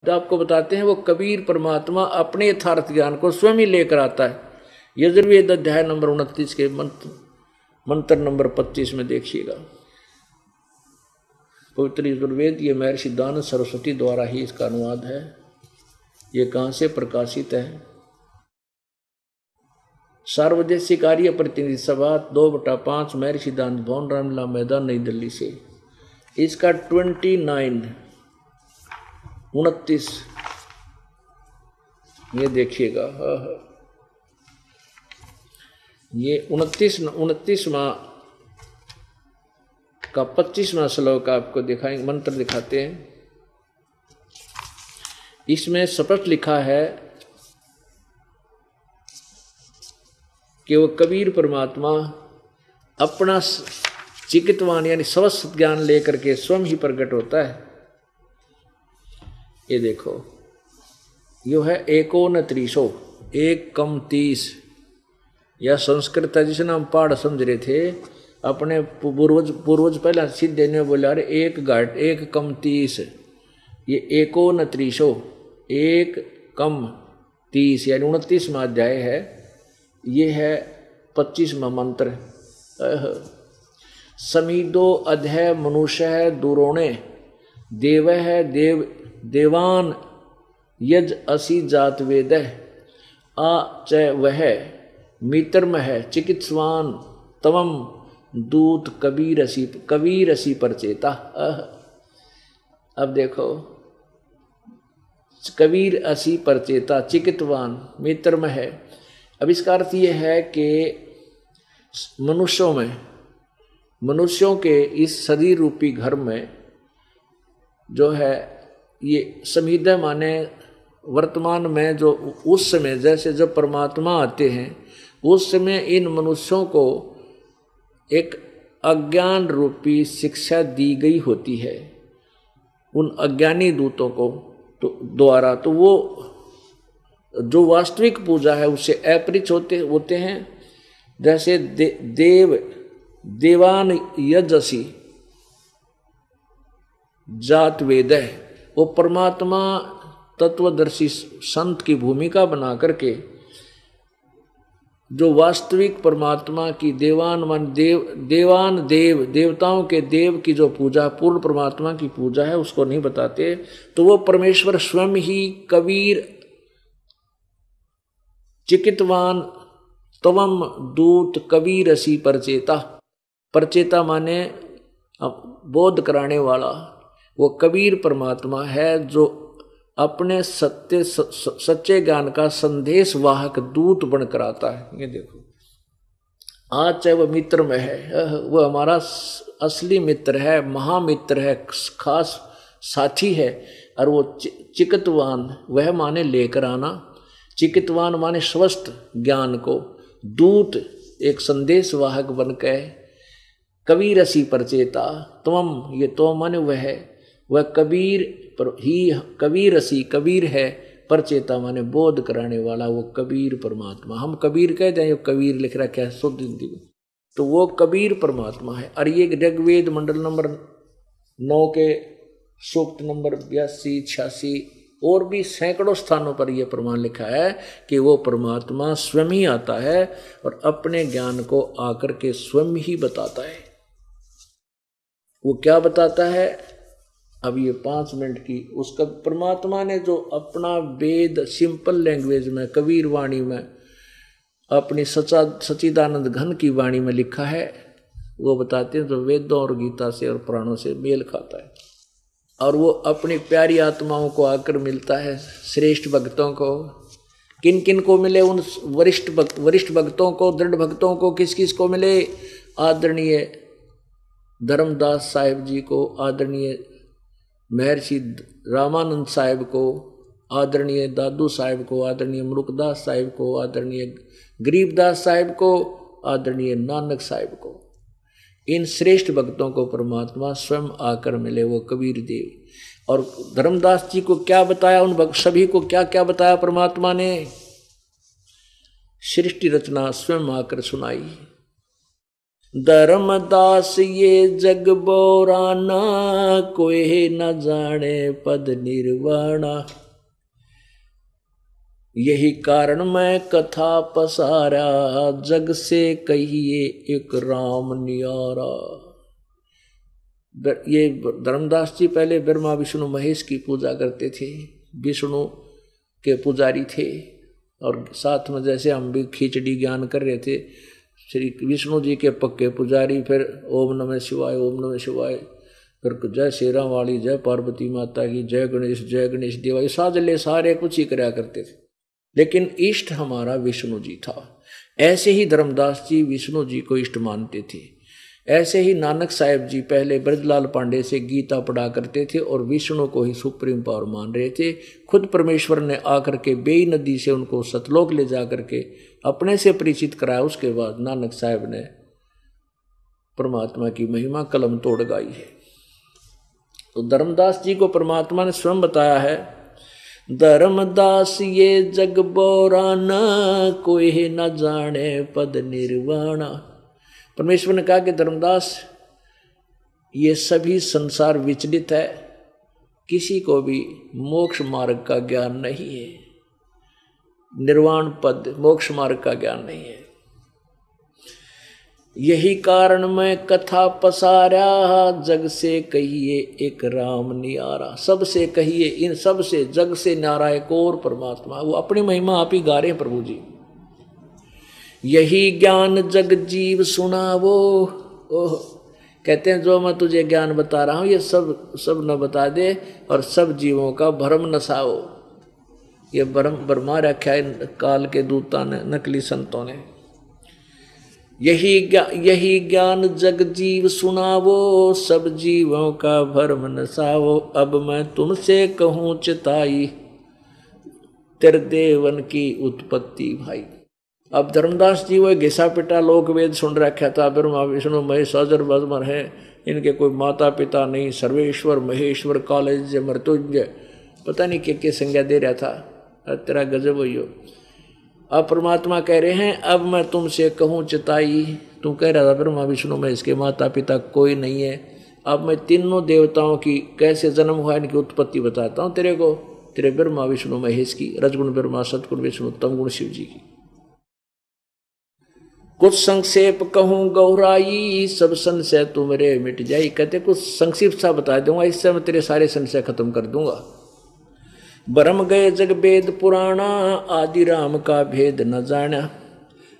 तो आपको बताते हैं वो कबीर परमात्मा अपने यथार्थ ज्ञान को स्वयं ही लेकर आता है। यजुर्वेद अध्याय नंबर 29 के मंत्र नंबर 25 में देखिएगा। पवित्र यजुर्वेद, ये महर्षि दानव सरस्वती द्वारा ही इसका अनुवाद है। ये कहाँ से प्रकाशित है? सार्वदेशिक कार्य प्रतिनिधि सभा 2/5 महर्षि दानव भवन, रामलीला मैदान, नई दिल्ली से। इसका 29 ये देखिएगा। ये 29वां का 25वां श्लोक आपको दिखाएंगे, मंत्र दिखाते हैं। इसमें स्पष्ट लिखा है कि वो कबीर परमात्मा अपना चिकित्वान यानी स्वस्थ ज्ञान लेकर के स्वयं ही प्रकट होता है। ये देखो, यो है 29, 1 कम 30। यह संस्कृत है जिसे हम पाठ समझ रहे थे। अपने पूर्वज पहला सीधे ने बोला, अरे 1 कम 30, ये 29, 1 कम 30 यानी 29वां अध्याय है। ये है 25वां मंत्र। समीदो अध्याय मनुष्य है दूरोणे, देव है देवान यज असी जात वेद, आ च वह मित्रम है चिकित्सवान तवम दूत कबीर असी परचेता। अब देखो, कबीर असी परचेता, चिकित्वान मित्रम है। अब इसका अर्थ ये है कि मनुष्यों के इस शरीर रूपी घर में जो है ये समीधा माने वर्तमान में जो उस समय जैसे जब परमात्मा आते हैं उस समय इन मनुष्यों को एक अज्ञान रूपी शिक्षा दी गई होती है उन अज्ञानी दूतों को द्वारा। तो वो जो वास्तविक पूजा है उससे अपरिचित होते हैं। जैसे देवान यजसी जात वेद है, वो परमात्मा तत्वदर्शी संत की भूमिका बना करके जो वास्तविक परमात्मा की देवताओं के देव की जो पूजा, पूर्ण परमात्मा की पूजा है उसको नहीं बताते। तो वो परमेश्वर स्वयं ही कबीर चिकित्वान तवम दूत कबीर असी परचेता। परचेता माने बोध कराने वाला। वो कबीर परमात्मा है जो अपने सच्चे ज्ञान का संदेश वाहक दूत बनकर आता है। ये देखो, आज चाहे वह मित्र में है, वो हमारा असली मित्र है, महामित्र है, खास साथी है। और वो चिकित्वान वह माने लेकर आना, चिकित्वान माने स्वस्थ ज्ञान को, दूत एक संदेश वाहक बनकर, कबीर असी परचेता तवम, ये तो माने वह कबीर ही कबीर असी कबीर है, परचेता माने बोध कराने वाला, वो कबीर परमात्मा। हम कबीर कहते हैं, कबीर लिख रखा है शुद्ध हिंदी में, तो वो कबीर परमात्मा है। और ये ऋग्वेद मंडल नंबर 9 के सूक्त नंबर 82, 86 और भी सैकड़ों स्थानों पर यह प्रमाण लिखा है कि वो परमात्मा स्वयं ही आता है और अपने ज्ञान को आकर के स्वयं ही बताता है। वो क्या बताता है? अब ये 5 मिनट की उसका परमात्मा ने जो अपना वेद सिंपल लैंग्वेज में कबीर वाणी में अपनी सच्चिदानंद घन की वाणी में लिखा है वो बताते हैं, जो वेदों और गीता से और पुराणों से मेल खाता है। और वो अपनी प्यारी आत्माओं को आकर मिलता है, श्रेष्ठ भक्तों को। किन किन को मिले? उन वरिष्ठ भक्तों को, दृढ़ भक्तों को। किस किस को मिले? आदरणीय धर्मदास साहिब जी को, आदरणीय महर्षि रामानंद साहिब को, आदरणीय दादू साहिब को, आदरणीय मुरुकदास साहिब को, आदरणीय गरीबदास साहिब को, आदरणीय नानक साहिब को। इन श्रेष्ठ भक्तों को परमात्मा स्वयं आकर मिले, वो कबीर देव। और धर्मदास जी को क्या बताया? उन सभी को क्या क्या बताया परमात्मा ने? सृष्टि रचना स्वयं आकर सुनाई। धर्मदास ये जग बोराना, कोई न जाने पद निर्वाणा। यही कारण मैं कथा पसारा, जग से कहिए एक राम नियारा। ये धर्मदास जी पहले ब्रह्मा विष्णु महेश की पूजा करते थे, विष्णु के पुजारी थे, और साथ में जैसे हम भी खिचड़ी ज्ञान कर रहे थे, श्री विष्णु जी के पक्के पुजारी, फिर ओम नमः शिवाय, ओम नमः शिवाय, फिर जय श्री राम वाली, जय पार्वती माता की, जय गणेश देवा, साजले सारे कुछ ही कराया करते थे, लेकिन इष्ट हमारा विष्णु जी था। ऐसे ही धर्मदास जी विष्णु जी को इष्ट मानते थे। ऐसे ही नानक साहिब जी पहले ब्रजलाल पांडे से गीता पढ़ा करते थे और विष्णु को ही सुप्रीम पावर मान रहे थे। खुद परमेश्वर ने आकर के बेई नदी से उनको सतलोक ले जा करके अपने से परिचित कराया। उसके बाद नानक साहिब ने परमात्मा की महिमा कलम तोड़ गाई है। तो धर्मदास जी को परमात्मा ने स्वयं बताया है, धर्मदास ये जग बोराना, कोई न जाने पद निर्वाणा। परमेश्वर ने कहा कि धर्मदास ये सभी संसार विचलित है, किसी को भी मोक्ष मार्ग का ज्ञान नहीं है, निर्वाण पद मोक्ष मार्ग का ज्ञान नहीं है। यही कारण मैं कथा पसारा, जग से कहिए एक राम नियारा। सबसे कहिए, इन सब से, जग से न्यारा एक और परमात्मा, वो अपनी महिमा आप ही गा रहे हैं प्रभु जी। यही ज्ञान जग जीव सुनावो। ओह, कहते हैं जो मैं तुझे ज्ञान बता रहा हूं ये सब न बता दे और सब जीवों का भ्रम नसाओ। ये भरमा रखा है काल के दूता ने, नकली संतों ने। यही ज्ञान जग जीव सुनावो, सब जीवों का भ्रम नसाओ। अब मैं तुमसे कहूँ चिताई, तेरे देवन की उत्पत्ति भाई। अब धर्मदास जी वो घिसा पिटा लोक वेद सुन रखा था, ब्रह्मा विष्णु महेश अजर बजमर है, इनके कोई माता पिता नहीं, सर्वेश्वर महेश्वर कालज मृत्युंजय, पता नहीं क्या संज्ञा दे रहा था। तेरा गजब हुई हो। अब परमात्मा कह रहे हैं अब मैं तुमसे कहूँ चिताई। तू कह रहा था ब्रह्मा विष्णु महेश के माता पिता कोई नहीं है, अब मैं तीनों देवताओं की कैसे जन्म हुआ इनकी उत्पत्ति बताता हूँ तेरे को, तेरे ब्रह्मा विष्णु महेश की, रजगुण ब्रह्मा सतगुण विष्णु तमगुण शिव जी की। कुछ संक्षेप कहूँ गौराई, सब संशय तुमरे मिट जाई। कहते कुछ संक्षिप्त सा बता दूंगा, इससे मैं तेरे सारे संशय खत्म कर दूंगा। भरम गए जग वेद पुराना, आदि राम का भेद न जाना।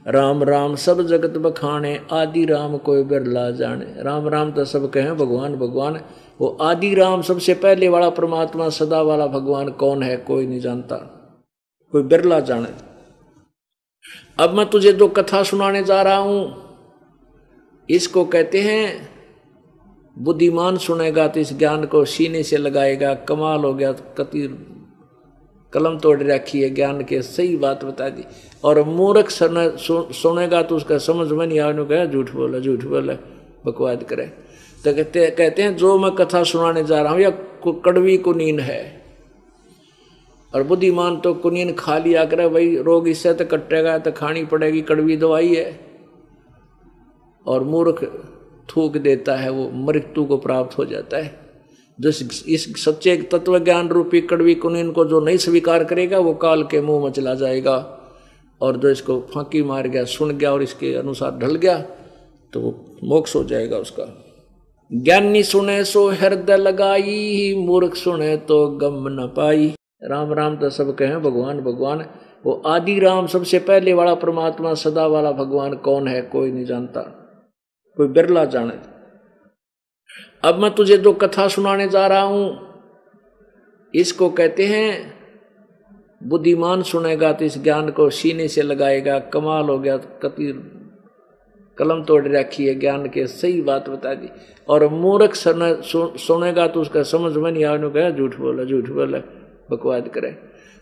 राम राम सब जगत बखाने, आदि राम कोई बिरला जाने। राम राम तो सब कहें भगवान भगवान, वो आदि राम सबसे पहले वाला परमात्मा सदा वाला भगवान कौन है कोई नहीं जानता, कोई बिरला जाने। अब मैं तुझे दो कथा सुनाने जा रहा हूं, इसको कहते हैं बुद्धिमान सुनेगा तो इस ज्ञान को सीने से लगाएगा, कमाल हो गया, कति कलम तोड़ रखी है ज्ञान के, सही बात बता दी। और मूर्ख सुनेगा तो उसका समझ में नहीं आने का, झूठ बोला बकवाद करे। तो कहते हैं जो मैं कथा सुनाने जा रहा हूं या कड़वी कुनीन है, और बुद्धिमान तो कुनीन खा लिया करे, भाई रोग इससे तो कटेगा तो खानी पड़ेगी, कड़वी दवाई है। और मूर्ख थूक देता है, वो मृत्यु को प्राप्त हो जाता है। जो इस सच्चे तत्व ज्ञान रूपी कड़वी कुनीन को जो नहीं स्वीकार करेगा वो काल के मुंह में चला जाएगा, और जो इसको फांकी मार गया, सुन गया और इसके अनुसार ढल गया तो वो मोक्ष हो जाएगा उसका। ज्ञानी सुने सो हृदय लगाई, मूर्ख सुने तो गम न पाई। राम राम तो सब कहें भगवान भगवान, वो आदि राम सबसे पहले वाला परमात्मा सदा वाला भगवान कौन है कोई नहीं जानता, कोई बिरला जाने। अब मैं तुझे दो कथा सुनाने जा रहा हूं, इसको कहते हैं बुद्धिमान सुनेगा तो इस ज्ञान को सीने से लगाएगा, कमाल हो गया, कति कलम तोड़ रखी है ज्ञान के, सही बात बता दी। और मूर्ख सुनेगा तो उसका समझ में नहीं आने का, झूठ बोला बकवाद करे।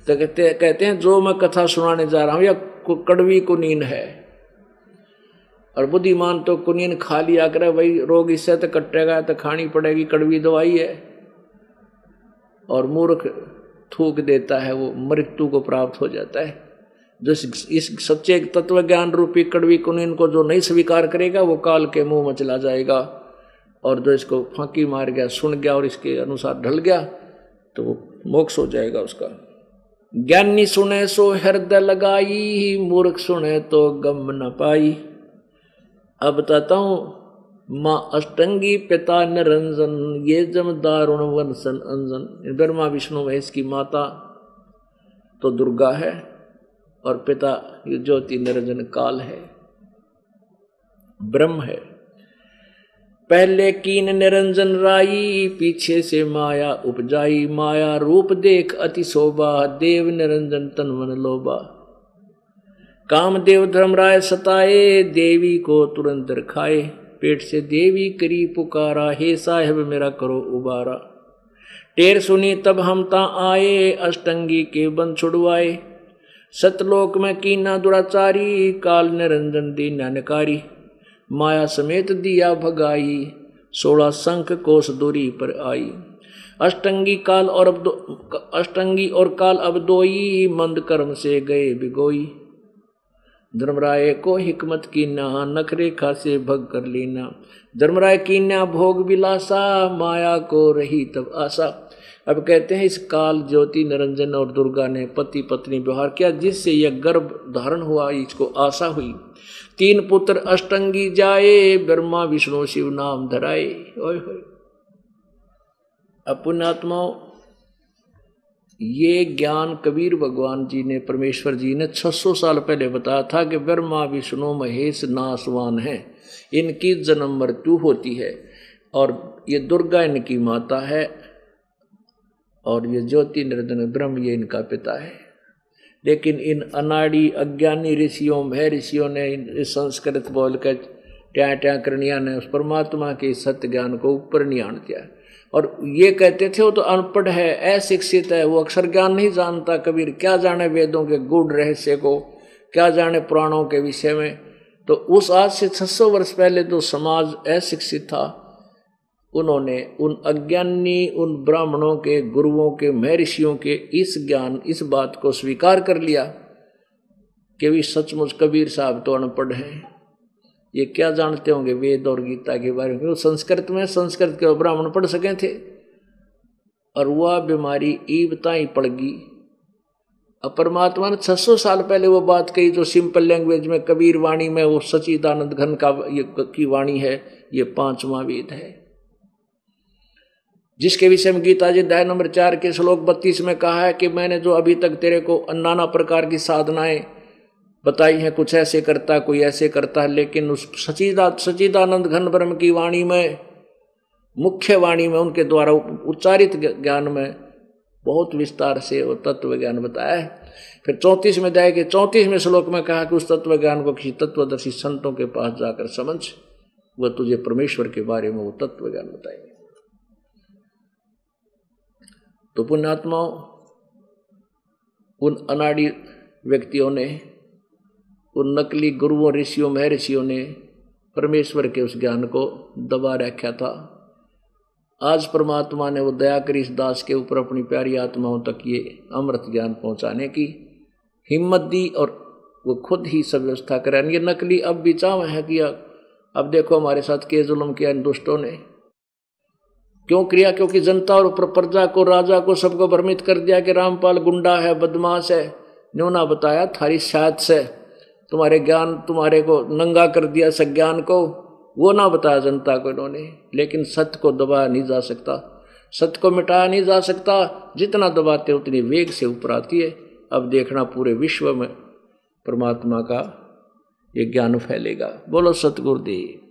तो कहते हैं जो मैं कथा सुनाने जा रहा हूं या कड़वी कुनीन है, और बुद्धिमान तो कुनीन खा लिया करे, भाई रोग इससे तो कटेगा तो खानी पड़ेगी, कड़वी दवाई है। और मूर्ख थूक देता है, वो मृत्यु को प्राप्त हो जाता है। जो इस सच्चे तत्व ज्ञान रूपी कड़वी कुनीन को जो नहीं स्वीकार करेगा वो काल के मुंह में चला जाएगा, और जो इसको फांकी मार गया, सुन गया और इसके अनुसार ढल गया तो वो मोक्ष हो जाएगा उसका। ज्ञानी सुने सो हृदय लगाई, मूर्ख सुने तो गम न पाई। अब बताता हूँ, माँ अष्टंगी पिता निरंजन, ये जम दारुण वंशन अंजन। ब्रह्मा विष्णु महेश की माता तो दुर्गा है और पिता ये ज्योति निरंजन काल है, ब्रह्म है। पहले कीन निरंजन राई, पीछे से माया उपजाई। माया रूप देख अति शोभा, देव निरंजन तन मन लोभा। कामदेव धर्मराय सताए, देवी को तुरंत खाए। पेट से देवी करी पुकारा, हे साहेब मेरा करो उबारा। टेर सुनी तब हम ता आए, अष्टंगी के बंध छुड़वाए। सतलोक में कीना दुराचारी, काल निरंजन दीना नकारी। माया समेत दिया भगाई, 16 शंख कोस दूरी पर आई। अष्टंगी और काल अब दोई, मंद कर्म से गए बिगोई। धर्मराय को हिकमत कीना, नखरे खासे भग कर लेना। धर्मराय कीन्या भोग विलासा, माया को रही तब आशा। अब कहते हैं इस काल ज्योति निरंजन और दुर्गा ने पति पत्नी व्यवहार किया, जिससे यह गर्भ धारण हुआ, इसको आशा हुई। 3 पुत्र अष्टंगी जाए, ब्रह्मा विष्णु शिव नाम धराए। ओए होए। अब पुण्यात्माओं, ये ज्ञान कबीर भगवान जी ने, परमेश्वर जी ने 600 साल पहले बताया था कि ब्रह्मा विष्णु महेश नासवान हैं, इनकी जन्म मृत्यु होती है, और ये दुर्गा इनकी माता है, और ये ज्योति निरंजन ब्रह्म ये इनका पिता है। लेकिन इन अनाड़ी अज्ञानी ऋषियों महर्षियों ने इस संस्कृत बोल कर ट्या ट्या करनिया ने उस परमात्मा के सत्य ज्ञान को ऊपर नहीं आन दिया, और ये कहते थे वो तो अनपढ़ है, अशिक्षित है, वो अक्षर ज्ञान नहीं जानता। कबीर क्या जाने वेदों के गूढ़ रहस्य को, क्या जाने पुराणों के विषय में। तो उस आज से 600 वर्ष पहले तो समाज अशिक्षित था, उन्होंने उन अज्ञानी, उन ब्राह्मणों के, गुरुओं के, महर्षियों के इस ज्ञान, इस बात को स्वीकार कर लिया कि भी सचमुच कबीर साहब तो अनपढ़ हैं, ये क्या जानते होंगे वेद और गीता के बारे में। संस्कृत में, संस्कृत के ब्राह्मण पढ़ सके थे, और वह बीमारी ईबता ही पड़ गई। अब परमात्मा ने 600 साल पहले वो बात कही जो सिंपल लैंग्वेज में कबीर वाणी में, वो सच्चिदानंद घन की वाणी है, ये 5वां वेद है, जिसके विषय में गीता जी अध्याय नंबर 4 के श्लोक 32 में कहा है कि मैंने जो अभी तक तेरे को नाना प्रकार की साधनाएं बताई हैं, कुछ ऐसे करता कोई ऐसे करता है, लेकिन उस सच्चिदानंद घन ब्रह्म की वाणी में, मुख्य वाणी में, उनके द्वारा उच्चारित ज्ञान में बहुत विस्तार से वो तत्व ज्ञान बताया है। फिर 34 में अध्याय के 34वें श्लोक में कहा कि उस तत्व ज्ञान को किसी तत्वदर्शी संतों के पास जाकर समझ, वह तुझे परमेश्वर के बारे में वो तत्व ज्ञान बताएंगे। तो पुण्यात्माओं, उन अनाड़ी व्यक्तियों ने, उन नकली गुरुओं, ऋषियों, महर्षियों ने परमेश्वर के उस ज्ञान को दबा रखा था। आज परमात्मा ने वो दया करी इस दास के ऊपर, अपनी प्यारी आत्माओं तक ये अमृत ज्ञान पहुंचाने की हिम्मत दी, और वो खुद ही सब व्यवस्था करें। ये नकली अब भी चाव है कि अब देखो हमारे साथ के जुल्म किया इन दुष्टों ने, क्यों किया? क्योंकि जनता और प्रजा को, राजा को, सबको भ्रमित कर दिया कि रामपाल गुंडा है, बदमाश है। न्यों ना बताया थारी शायद से तुम्हारे ज्ञान, तुम्हारे को नंगा कर दिया सज्ञान को, वो ना बताया जनता को इन्होंने। लेकिन सत्य को दबाया नहीं जा सकता, सत्य को मिटाया नहीं जा सकता, जितना दबाते उतनी वेग से ऊपर आती है। अब देखना पूरे विश्व में परमात्मा का ये ज्ञान फैलेगा। बोलो सतगुरुदेव।